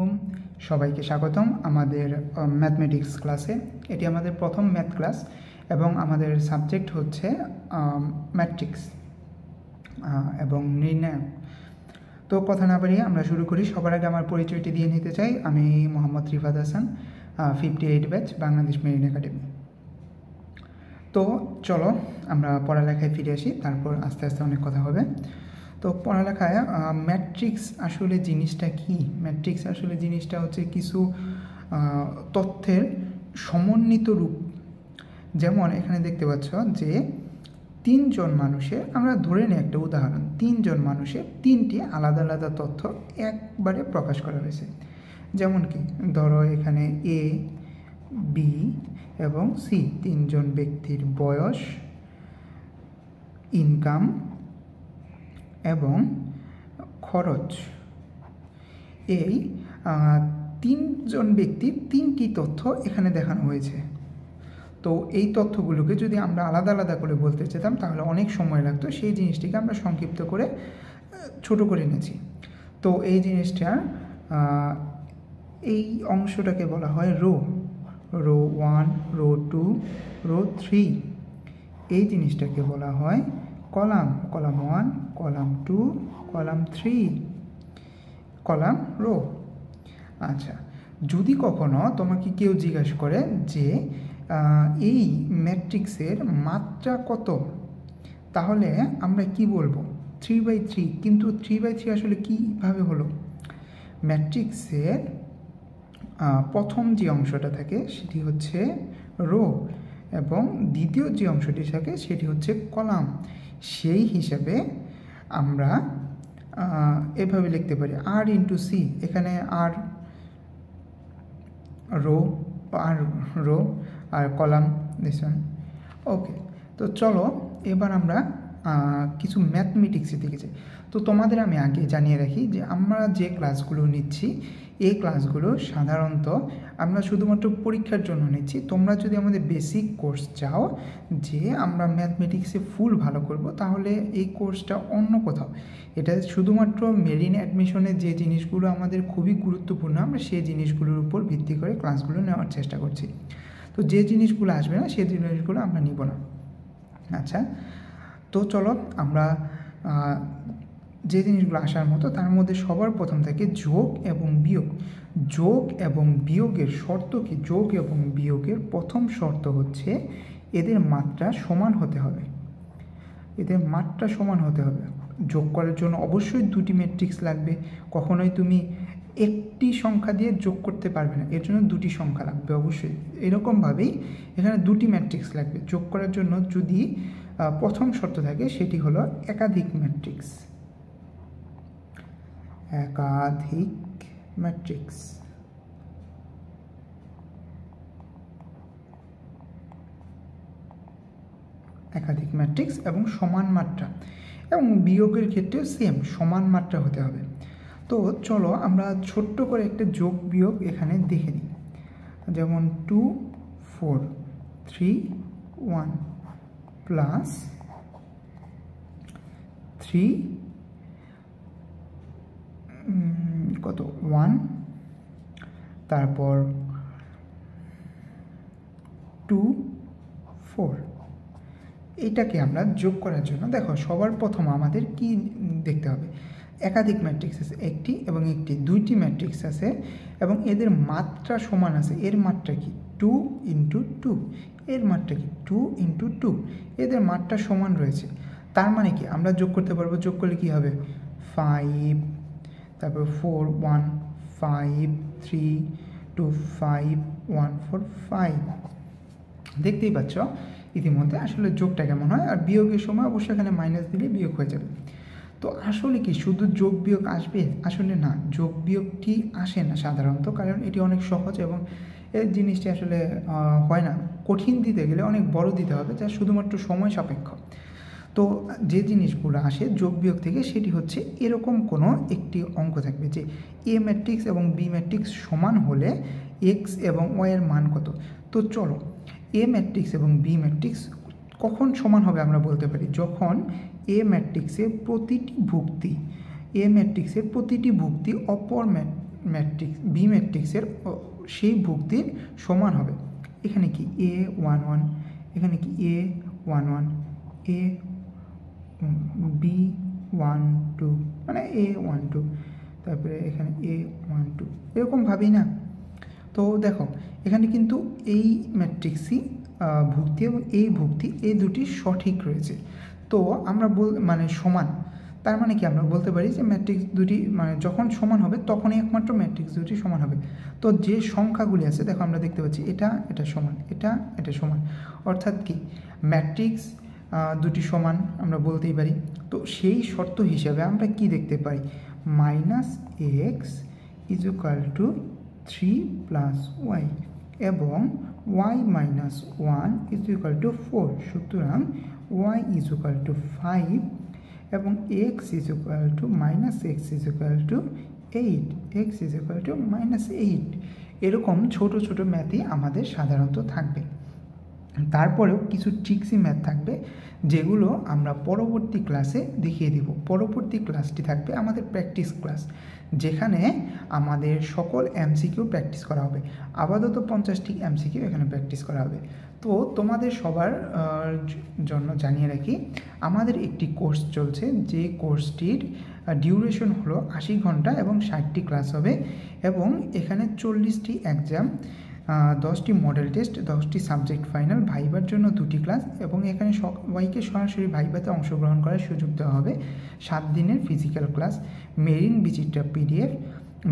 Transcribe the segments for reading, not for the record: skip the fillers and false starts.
আলাইকুম, সবাইকে স্বাগতম আমাদের ম্যাথমেটিক্স ক্লাসে। এটি আমাদের প্রথম ম্যাথ ক্লাস এবং আমাদের সাবজেক্ট হচ্ছে ম্যাট্রিক্স এবং নির্ণায়ক। তো কথা না বাড়িয়ে আমরা শুরু করি। সবার আগে আমার পরিচয়টি দিয়ে নিতে চাই। আমি Mohammad Rifat Hasan, 58 batch, Bangladesh marine academy. তো চলো আমরা পড়ালেখায় ফিরে আসি, তারপর আস্তে আস্তে অনেক কথা হবে। তো পড়ালেখায় ম্যাট্রিক্স আসলে জিনিসটা কি? ম্যাট্রিক্স আসলে জিনিসটা হচ্ছে কিছু তথ্যের সমন্বিত রূপ। যেমন এখানে দেখতে পাচ্ছ যে 3 জন মানুষের, আমরা ধরে নিই একটা উদাহরণ, 3 জন মানুষের 3টি আলাদা আলাদা তথ্য একবারে প্রকাশ করা হয়েছে। যেমন কি ধরো এখানে এ, বি এবং সি, 3 জন ব্যক্তির বয়স, ইনকাম এবং খরচ। এই 3 জন ব্যক্তির 3টি তথ্য এখানে দেখানো হয়েছে। তো এই তথ্যগুলোকে যদি আমরা আলাদা আলাদা করে বলতে চেতাম তাহলে অনেক সময় লাগতো। সেই জিনিসটিকে আমরা সংক্ষিপ্ত করে ছোট করে নিয়েছি। তো এই জিনিসটা, এই অংশটাকে বলা হয় রো 1, রো 2, রো 3। এই জিনিসটাকে বলা হয় column 1, column 2, column 3, column rho. আচ্ছা, যদি কখনো তোমাকে কেউ জিজ্ঞাসা করে যে এই ম্যাট্রিক্সের মাত্রা কত, তাহলে আমরা কি বলবো? 3/3। কিন্তু 3/3 আসলে কীভাবে হলো? ম্যাট্রিক্সের প্রথম যে অংশটা থাকে সেটি হচ্ছে রো এবং দ্বিতীয় যে অংশটি থাকে সেটি হচ্ছে কলাম। সেই হিসাবে আমরা এভাবে লিখতে পারি আর ইন্টু সি। এখানে আর রো আর কলাম দিছেন। ওকে, তো চলো এবার আমরা কিছু ম্যাথমেটিক্সে দেখেছি। তো তোমাদের আমি আগে জানিয়ে রাখি যে আমরা যে ক্লাসগুলো নিচ্ছি এই ক্লাসগুলো সাধারণত আমরা শুধুমাত্র পরীক্ষার জন্য নিচ্ছি। তোমরা যদি আমাদের বেসিক কোর্স চাও যে আমরা ম্যাথমেটিক্সে ফুল ভালো করব, তাহলে এই কোর্সটা অন্য কোথাও। এটা শুধুমাত্র মেরিন অ্যাডমিশনের যে জিনিসগুলো আমাদের খুবই গুরুত্বপূর্ণ, আমরা সেই জিনিসগুলোর উপর ভিত্তি করে ক্লাসগুলো নেওয়ার চেষ্টা করছি। তো যে জিনিসগুলো আসবে না সেই জিনিসগুলো আমরা নিব না। আচ্ছা, তো চলো আমরা যে জিনিসগুলো আসার মতো তার মধ্যে সবার প্রথম থাকে যোগ এবং বিয়োগ। যোগ এবং বিয়োগের শর্ত কি? যোগ এবং বিয়োগের প্রথম শর্ত হচ্ছে এদের মাত্রা সমান হতে হবে। এদের মাত্রা সমান হতে হবে। যোগ করার জন্য অবশ্যই 2টি ম্যাট্রিক্স লাগবে। কখনোই তুমি একটি সংখ্যা দিয়ে যোগ করতে পারবে না, এর জন্য 2টি সংখ্যা লাগবে অবশ্যই। এরকমভাবেই এখানে 2টি ম্যাট্রিক্স লাগবে যোগ করার জন্য। যদি প্রথম শর্ত থাকে সেটি হলো একাধিক ম্যাট্রিক্স। একাধিক ম্যাট্রিক্স। একাধিক ম্যাট্রিক্স এবং সমান মাত্রা, এবং বিয়োগের ক্ষেত্রেও সেম সমান মাত্রা হতে হবে। তো চলো আমরা ছোট্ট করে একটা যোগ বিয়োগ এখানে দেখে নিই। যেমন 2, 4, 3, 1 প্লাস 3 কত 1, তারপর 2, 4। এইটাকে আমরা যোগ করার জন্য দেখো সবার প্রথম আমাদের কি দেখতে হবে? একাধিক ম্যাট্রিক্স আছে, একটি এবং একটি, 2টি ম্যাট্রিক্স আছে এবং এদের মাত্রা সমান আছে। এর মাত্রা কি? 2 × 2। এর মাত্রা কি? 2 × 2। এদের মাত্রা সমান রয়েছে। তার মানে কি আমরা যোগ করতে পারবো। যোগ করলে কি হবে? 5, তারপর 4, 1, 5, 3, 2, 5, 1, 4, 5। দেখতেই পাচ্ছ ইতিমধ্যে আসলে যোগটা কেমন হয়। আর বিয়োগের সময় অবশ্যই এখানে মাইনাস দিলে বিয়োগ হয়ে যাবে। তো আসলে কি শুধু যোগ বিয়োগ আসবে? আসলে না, যোগ বিয়োগটি আসে না সাধারণত, কারণ এটি অনেক সহজ এবং এই জিনিসটি আসলে হয় না। কঠিন দিতে গেলে অনেক বড় দিতে হবে, যা শুধুমাত্র সময় সাপেক্ষ। তো যে জিনিসগুলো আসে যোগ বিয়োগ থেকে সেটি হচ্ছে এরকম কোনো একটি অঙ্ক থাকবে যে এ ম্যাট্রিক্স এবং বি ম্যাট্রিক্স সমান হলে এক্স এবং ওয়াই এর মান কত। তো চলো এ ম্যাট্রিক্স এবং বি ম্যাট্রিক্স কখন সমান হবে আমরা বলতে পারি, যখন এ ম্যাট্রিক্সের প্রতিটি ভুক্তি অপর ম্যাট্রিক্স বি ম্যাট্রিক্সের সেই ভুক্তির সমান হবে। এখানে কি A11, এখানে কি A11, B12 মানে A12, তারপরে এখানে A12, এরকমভাবেই না। তো দেখো এখানে কিন্তু এই ম্যাট্রিক্সই ভুক্তি এবং এই ভুক্তি এই দুটি সঠিক রয়েছে। তো আমরা মানে সমান, তার মানে কি আমরা বলতে পারি যে ম্যাট্রিক্স দুটি মানে যখন সমান হবে তখনই একমাত্র ম্যাট্রিক্স দুটি সমান হবে। তো যে সংখ্যাগুলি আছে দেখো আমরা দেখতে পাচ্ছি এটা সমান, এটা সমান, অর্থাৎ কি ম্যাট্রিক্স দুটি সমান আমরা বলতেই পারি। তো সেই শর্ত হিসাবে আমরা কি দেখতে পাই, -x = 3 + y এবং y - 1 = 4, সুতরাং y = 5 এবং x = -8, x = -8, এরকম ছোট ছোট ম্যাথই আমাদের সাধারণত থাকবে। তারপরেও কিছু ট্রিক্সি ম্যাথ থাকবে যেগুলো আমরা পরবর্তী ক্লাসে দেখিয়ে দিব। পরবর্তী ক্লাসটি থাকবে আমাদের প্র্যাকটিস ক্লাস, যেখানে আমাদের সকল এমসিকিউ প্র্যাকটিস করা হবে। আপাতত 50টি এমসিকিউ এখানে প্র্যাকটিস করা হবে। তো তোমাদের সবার জন্য জানিয়ে রাখি, আমাদের একটি কোর্স চলছে, যে কোর্সটির ডিউরেশন হলো 80 ঘন্টা এবং 60টি ক্লাস হবে এবং এখানে 40টি এক্সাম, 10টি মডেল টেস্ট, 10টি সাবজেক্ট ফাইনাল, ভাইবার জন্য 2টি ক্লাস এবং এখানে সবাইকে সরাসরি ভাইবাতে অংশগ্রহণ করার সুযোগ দেওয়া হবে। 7 দিনের ফিজিক্যাল ক্লাস, মেরিন বিচিত্রা পিডিএফ,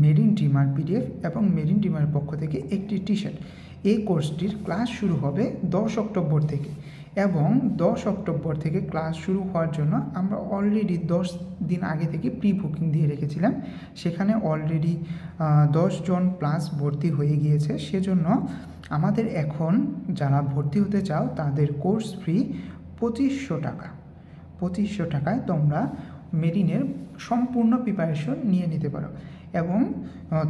মেরিন ড্রিমার পিডিএফ এবং মেরিন ড্রিমারের পক্ষ থেকে একটি টি-শার্ট। এই কোর্সটির ক্লাস শুরু হবে 10 অক্টোবর থেকে এবং 10 অক্টোবর থেকে ক্লাস শুরু হওয়ার জন্য আমরা অলরেডি 10 দিন আগে থেকে প্রি বুকিং দিয়ে রেখেছিলাম। সেখানে অলরেডি 10 জন প্লাস ভর্তি হয়ে গিয়েছে। সেজন্য আমাদের এখন যারা ভর্তি হতে চাও তাদের কোর্স ফি 2500 টাকা। 2500 টাকায় তোমরা মেরিনের সম্পূর্ণ প্রিপারেশন নিয়ে নিতে পারো এবং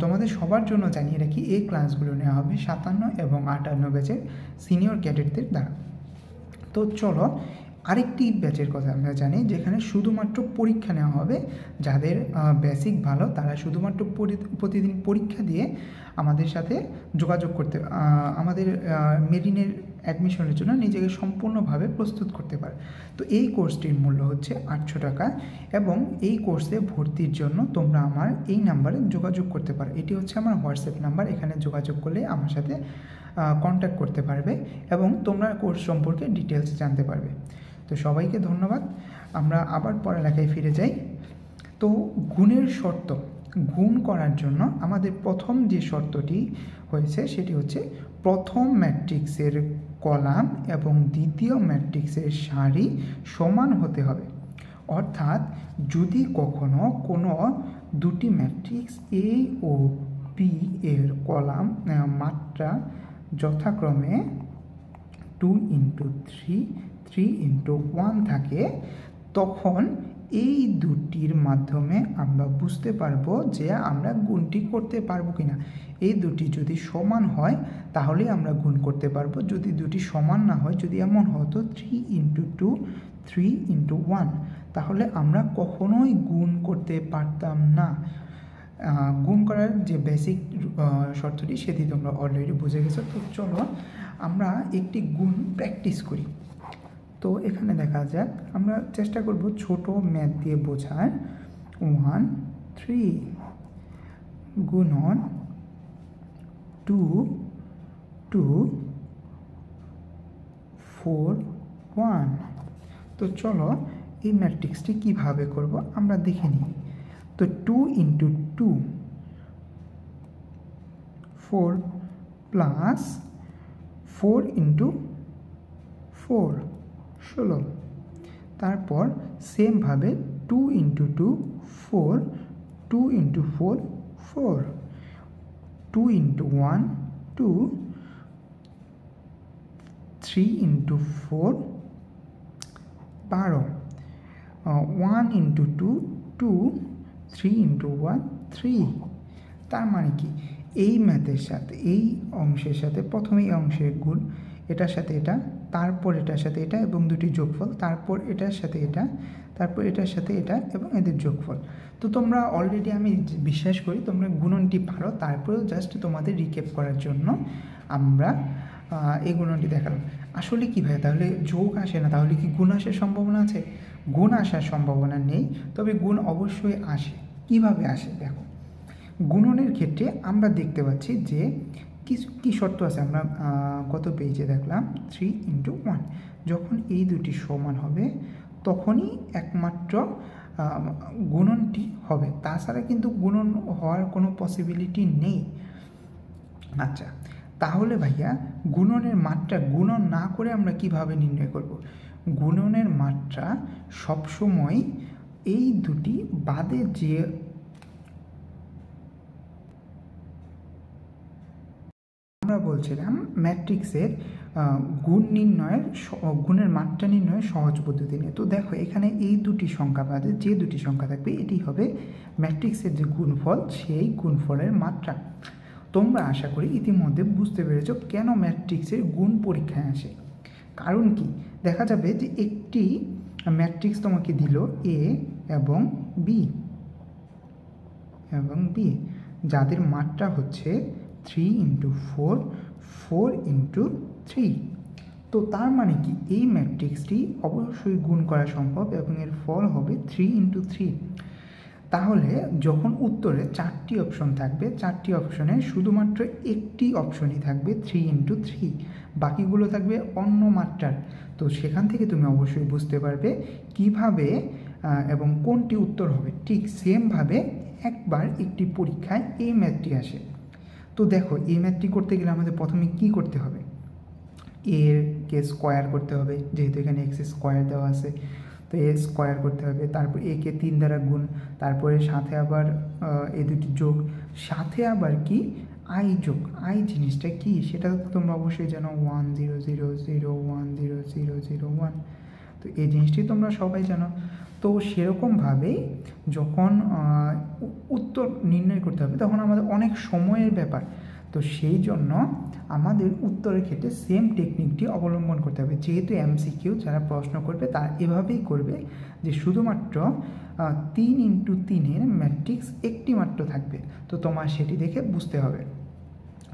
তোমাদের সবার জন্য জানিয়ে রাখি এই ক্লাসগুলো নেওয়া হবে 57 এবং 58 ব্যাচের সিনিয়র ক্যাডেটদের দ্বারা। তো চলো আরেকটি ব্যাচের কথা আমরা জানি, যেখানে শুধুমাত্র পরীক্ষা নেওয়া হবে। যাদের বেসিক ভালো তারা শুধুমাত্র প্রতিদিন পরীক্ষা দিয়ে আমাদের সাথে যোগাযোগ করতে, আমাদের মেরিনের অ্যাডমিশনের জন্য নিজেকে সম্পূর্ণভাবে প্রস্তুত করতে পারে। তো এই কোর্সটির মূল্য হচ্ছে 800 টাকা এবং এই কোর্সে ভর্তির জন্য তোমরা আমার এই নাম্বারে যোগাযোগ করতে পারো। এটি হচ্ছে আমার হোয়াটসঅ্যাপ নাম্বার, এখানে যোগাযোগ করলে আমার সাথে কন্ট্যাক্ট করতে পারবে এবং তোমরা কোর্স সম্পর্কে ডিটেলস জানতে পারবে। তো সবাইকে ধন্যবাদ। আমরা আবার পড়ালেখায় ফিরে যাই। তো গুণের শর্ত, গুণ করার জন্য আমাদের প্রথম যে শর্তটি হয়েছে সেটি হচ্ছে প্রথম ম্যাট্রিক্সের কলাম এবং দ্বিতীয় ম্যাট্রিক্সের সারি সমান হতে হবে। অর্থাৎ যদি কখনো কোনো দুটি ম্যাট্রিক্স এ ও বি এর কলাম মাত্রা যথাক্রমে 2x3, 3x1 থাকে, তখন এই দুটির মাধ্যমে আমরা বুঝতে পারবো যে আমরা গুণটি করতে পারবো কিনা। এই দুটি যদি সমান হয় তাহলে আমরা গুণ করতে পারবো। যদি দুটি সমান না হয়, যদি এমন হতো 3x2, 3x1, তাহলে আমরা কখনোই গুণ করতে পারতাম না। গুণ করার যে বেসিক শর্তটি সেটি তোমরা অলরেডি বুঝে গেছো। তো চলো আমরা একটি গুণ প্র্যাকটিস করি। তো এখানে দেখা যাক, আমরা চেষ্টা করব ছোট ম্যাথ দিয়ে বোঝার। 1, 3 গুণন 2, 2, 4, 1। তো চলো এই ম্যাট্রিক্সটি কীভাবে করব আমরা দেখে নিই। তো 2x2 4 প্লাস 4x4 16। তারপর সেমভাবে 2x2 4, 2x4 4, 2x1 2, 3x4 12, 1x2 2, 3x1 3। তার মানে কি এই ম্যাথের সাথে এই অংশের সাথে প্রথমে এই অংশের গুণ, এটার সাথে এটা তারপর এটার সাথে এটা এবং দুটি যোগফল, তারপর এটার সাথে এটা, তারপর এটার সাথে এটা এবং এদের যোগফল। তো তোমরা অলরেডি আমি বিশ্বাস করি তোমরা গুণনটি পারো, তারপরেও জাস্ট তোমাদের রিক্যাপ করার জন্য আমরা এই গুণনটি দেখালাম। আসলে কী ভাই, তাহলে যোগ আসে না, তাহলে কি গুণ আসার সম্ভাবনা আছে? গুণ আসার সম্ভাবনা নেই, তবে গুণ অবশ্যই আসে। কিভাবে আসে দেখো, গুণনের ক্ষেত্রে আমরা দেখতে পাচ্ছি যে কী শর্ত আছে, আমরা গত পেজে দেখলাম 3 × 1, যখন এই দুটি সমান হবে তখনই একমাত্র গুণনটি হবে, তাছাড়া কিন্তু গুণন হওয়ার কোনো পসিবিলিটি নেই। আচ্ছা, তাহলে ভাইয়া গুণনের মাত্রা গুণন না করে আমরা কিভাবে নির্ণয় করব? গুণনের মাত্রা সবসময় এই দুটি বাদে যে আমরা বলছিলাম ম্যাট্রিক্সের গুণ নির্ণয়ের গুণের মাত্রা নির্ণয়ের সহজ পদ্ধতি নিয়ে। তো দেখো এখানে এই দুটি সংখ্যা বাদে যে দুটি সংখ্যা থাকবে এটি হবে ম্যাট্রিক্সের যে গুণফল, সেই গুণফলের মাত্রা। তোমরা আশা করি ইতিমধ্যে বুঝতে পেরেছ কেন ম্যাট্রিক্সের গুণ পরীক্ষায় আসে। কারণ কি, দেখা যাবে যে একটি ম্যাট্রিক্স তোমাকে দিল এ এবং বি যাদের মাত্রা হচ্ছে 3 × 4, 4 × 3। তো তার মানে কি এই ম্যাট্রিক্সটি অবশ্যই গুণ করা সম্ভব এবং এর ফল হবে 3 × 3। তাহলে যখন উত্তরে 4টি অপশন থাকবে, 4টি অপশনে শুধুমাত্র একটি অপশনই থাকবে 3 × 3, বাকিগুলো থাকবে অন্য মাত্রার। তো সেখান থেকে তুমি অবশ্যই বুঝতে পারবে কিভাবে এবং কোনটি উত্তর হবে। ঠিক সেমভাবে একবার একটি পরীক্ষায় এই ম্যাথটি আসে। তো দেখো এই ম্যাথটি করতে গেলে আমাদের প্রথমে কি করতে হবে, কে স্কোয়ার করতে হবে, যেহেতু এখানে x² দেওয়া আছে, তো এ স্কোয়ার করতে হবে, তারপর একে 3 দ্বারা গুণ, তারপরে সাথে আবার এই দুটি যোগ, সাথে আবার কি আই যোগ। আই জিনিসটা কি সেটা তোমরা অবশ্যই জানো, 1 0 0 0 1 0 0 0 1। তো এই জিনিসটি তোমরা সবাই জানো। তো সেরকমভাবেই যখন উত্তর নির্ণয় করতে হবে তখন আমাদের অনেক সময়ের ব্যাপার। তো সেই জন্য আমাদের উত্তরের ক্ষেত্রে সেম টেকনিকটি অবলম্বন করতে হবে। যেহেতু MCQ যারা প্রশ্ন করবে তারা এভাবেই করবে যে শুধুমাত্র 3 × 3-এর ম্যাট্রিক্স একটি মাত্র থাকবে, তো তোমার সেটি দেখে বুঝতে হবে।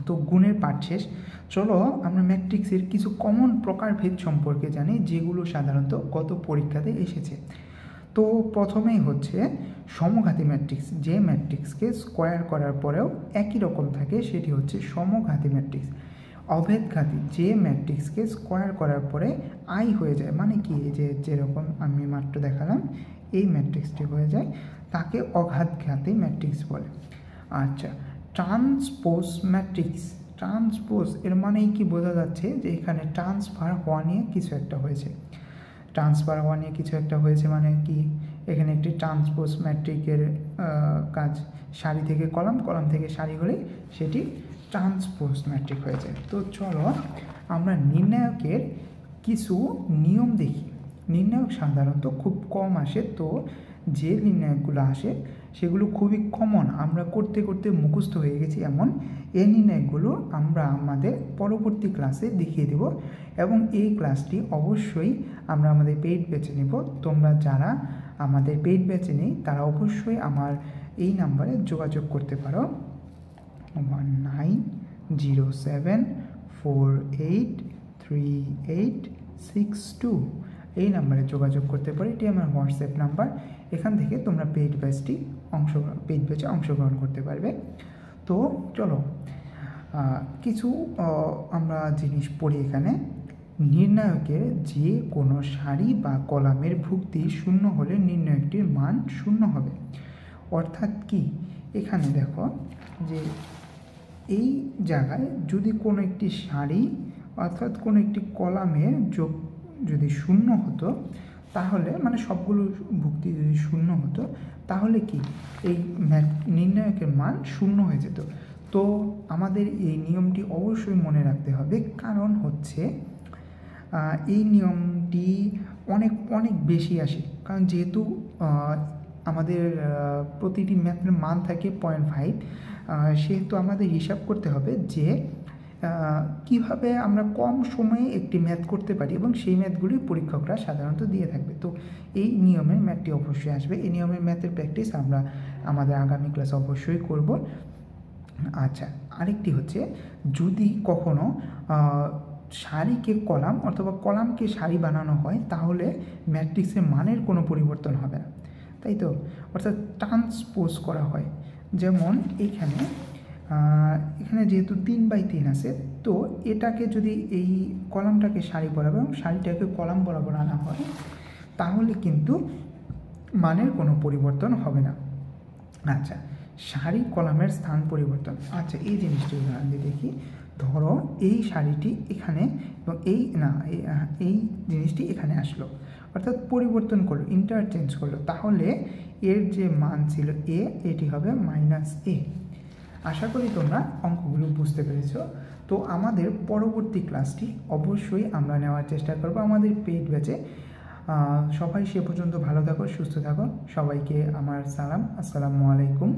তো গুণের পাঠ শেষ। চলো আমরা ম্যাট্রিক্সের কিছু কমন প্রকারভেদ সম্পর্কে জানি যেগুলো সাধারণত গত পরীক্ষাতে এসেছে। তো প্রথমেই হচ্ছে সমঘাতী ম্যাট্রিক্স, যে ম্যাট্রিক্সকে স্কোয়ার করার পরেও একই রকম থাকে সেটি হচ্ছে সমঘাতী ম্যাট্রিক্স। অভেদঘাতী, যে ম্যাট্রিক্সকে স্কোয়ার করার পরে আই হয়ে যায়, মানে কি যে যেরকম আমি মাত্র দেখালাম এই ম্যাট্রিক্সটি হয়ে যায়, তাকে অঘাতঘাতী ম্যাট্রিক্স বলে। আচ্ছা, ট্রান্সপোজ ম্যাট্রিক্স, ট্রান্সপোজ এর মানেই কি বোঝা যাচ্ছে যে এখানে ট্রান্সফার হওয়া নিয়ে কিছু একটা হয়েছে। ট্রান্সফার হওয়া নিয়ে কিছু একটা হয়েছে মানে কি, এখানে একটি ট্রান্সপোজ ম্যাট্রিক্সের কাজ, সারি থেকে কলাম, কলাম থেকে সারি হলে সেটি ট্রান্সপোজ ম্যাট্রিক্স হয়ে যায়। তো চলো আমরা নির্ণায়কের কিছু নিয়ম দেখি। নির্ণায়ক সাধারণত খুব কম আসে, তো যে নির্ণায়কগুলো আসে সেগুলো খুবই কমন, আমরা করতে করতে মুখস্থ হয়ে গেছি এমন। এই নির্ণায়কগুলো আমরা আমাদের পরবর্তী ক্লাসে দেখিয়ে দেব এবং এই ক্লাসটি অবশ্যই আমরা আমাদের পেইড ব্যাচে নেব। তোমরা যারা আমাদের পেইড ব্যাচে নেই তারা অবশ্যই আমার এই নাম্বারে যোগাযোগ করতে পারো, 1907483862, এই নাম্বারে যোগাযোগ করতে পারো। এটি আমার হোয়াটসঅ্যাপ নাম্বার। এখান থেকে তোমরা পেইড ব্যাচে অংশগ্রহণ করতে পারবে। তো চলো কিছু আমরা জিনিস পড়ি এখানে। নির্ণায়কের যে কোনো সারি বা কলামের ভুক্তি শূন্য হলে নির্ণায়কটির মান শূন্য হবে। অর্থাৎ কি, এখানে দেখো যে এই জায়গায় যদি কোনো একটি সারি অর্থাৎ কোনো একটি কলামের যোগ যদি শূন্য হতো, তাহলে মানে সবগুলো ভুক্তি যদি শূন্য হতো, তাহলে কি এই নির্ণায়কের মান শূন্য হয়ে যেত। তো আমাদের এই নিয়মটি অবশ্যই মনে রাখতে হবে, কারণ হচ্ছে এই নিয়মটি অনেক অনেক বেশি আসে। কারণ যেহেতু আমাদের প্রতিটি ম্যাথের মান থাকে 0.5, সেহেতু আমাদের হিসাব করতে হবে যে কিভাবে আমরা কম সময়ে একটি ম্যাথ করতে পারি এবং সেই ম্যাথগুলি পরীক্ষকরা সাধারণত দিয়ে থাকবে। তো এই নিয়মের ম্যাথটি অবশ্যই আসবে। এই নিয়মের ম্যাথের প্র্যাকটিস আমরা আমাদের আগামী ক্লাসে অবশ্যই করব। আচ্ছা, আরেকটি হচ্ছে, যদি কখনো সারিকে কলাম অথবা কলামকে সারি বানানো হয় তাহলে ম্যাট্রিক্সের মানের কোনো পরিবর্তন হবে না, তাই তো? অর্থাৎ ট্রান্সপোজ করা হয়। যেমন এখানে যেহেতু 3/3 আছে, তো এটাকে যদি এই কলামটাকে সারি বরাবর এবং সারিটাকে কলাম বরাবর আনা হয় তাহলে কিন্তু মানের কোনো পরিবর্তন হবে না। আচ্ছা, সারি কলামের স্থান পরিবর্তন। আচ্ছা, এই জিনিসটি উদাহরণ দিয়ে দেখি। ধরো এই সারিটি এখানে এবং এই জিনিসটি এখানে আসলো, অর্থাৎ পরিবর্তন করলো, ইন্টারচেঞ্জ করলো, তাহলে এর যে মান ছিল এ, এটি হবে -a। আশা করি তোমরা অঙ্কগুলো বুঝতে পেরেছো। তো আমাদের পরবর্তী ক্লাসটি অবশ্যই আমরা নেওয়ার চেষ্টা করব আমাদের পেইড ব্যাচে। সবাই সে পর্যন্ত ভালো থাকো, সুস্থ থাকো। সবাইকে আমার সালাম, আসসালামু আলাইকুম।